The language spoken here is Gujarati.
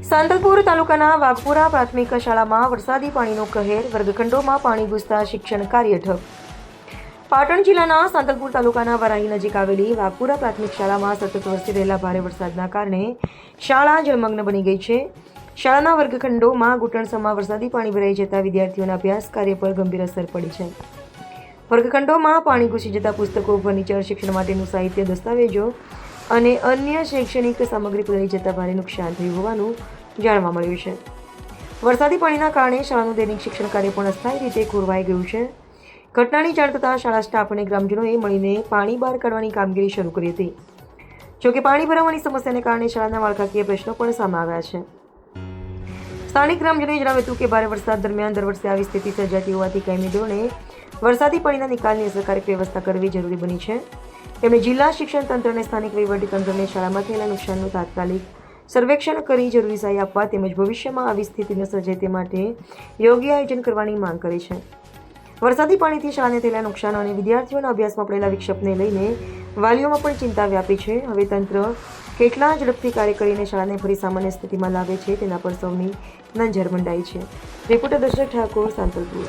સાંતલપુર તાલુકાના વાઘપુરા પ્રાથમિક શાળામાં વરસાદી પાણીનો કહેર, વર્ગખંડોમાં પાણી ઘૂસતા શિક્ષણ કાર્ય ઠપ। પાટણ જિલ્લાના સાંતલપુર તાલુકાના વરાહી નજીક આવેલી વાઘપુરા પ્રાથમિક શાળામાં સતત વરસી રહેલા ભારે વરસાદના કારણે શાળા જળમગ્ન બની ગઈ છે। શાળાના વર્ગખંડોમાં ઘૂંટણસમાં વરસાદી પાણી ભરાઈ જતા વિદ્યાર્થીઓના અભ્યાસ કાર્ય પર ગંભીર અસર પડી છે। વર્ગખંડોમાં પાણી ઘૂસી જતા પુસ્તકો, ફર્નિચર, શિક્ષણ માટેનું સાહિત્ય, દસ્તાવેજો અને અન્ય શૈક્ષણિક સામગ્રી પલળી જતા ભારે નુકસાન થયું હોવાનું જાણવા મળ્યું છે। વરસાદી પાણીના કારણે શાળાનું દૈનિક શિક્ષણ કાર્ય પણ અસ્થાયી રીતે ખોરવાઈ ગયું છે। ઘટનાની જાણ થતાં શાળા સ્ટાફ અને ગ્રામજનોએ મળીને પાણી બહાર કાઢવાની કામગીરી શરૂ કરી હતી। જોકે પાણી ભરાવાની સમસ્યાને કારણે શાળાના માળખાકીય પ્રશ્નો પણ સામે આવ્યા છે। સ્થાનિક ગ્રામજનોએ જણાવ્યું હતું કે ભારે વરસાદ દરમિયાન દર વર્ષે આવી સ્થિતિ સર્જાતી હોવાથી કાયમી ધોરણે વરસાદી પાણીના નિકાલની અસરકારક વ્યવસ્થા કરવી જરૂરી બની છે। તેમણે જિલ્લા શિક્ષણ તંત્ર અને સ્થાનિક વહીવટીતંત્રને શાળામાં થયેલા નુકસાનનું તાત્કાલિક સર્વેક્ષણ કરી જરૂરી સહાય આપવા તેમજ ભવિષ્યમાં આવી સ્થિતિ ન સર્જાય તે માટે યોગ્ય આયોજન કરવાની માંગ કરી છે। વરસાદી પાણીથી શાળાને થયેલા નુકસાન અને વિદ્યાર્થીઓના અભ્યાસમાં પડેલા વિક્ષેપને લઈને વાલીઓમાં પણ ચિંતા વ્યાપી છે। હવે તંત્ર કેટલા ઝડપથી કાર્ય કરીને શાળાને ફરી સામાન્ય સ્થિતિમાં લાવે છે તેના પર સૌની નજર મંડાઈ છે। રિપોર્ટર દશરથ ઠાકોર, સાંતલપુર।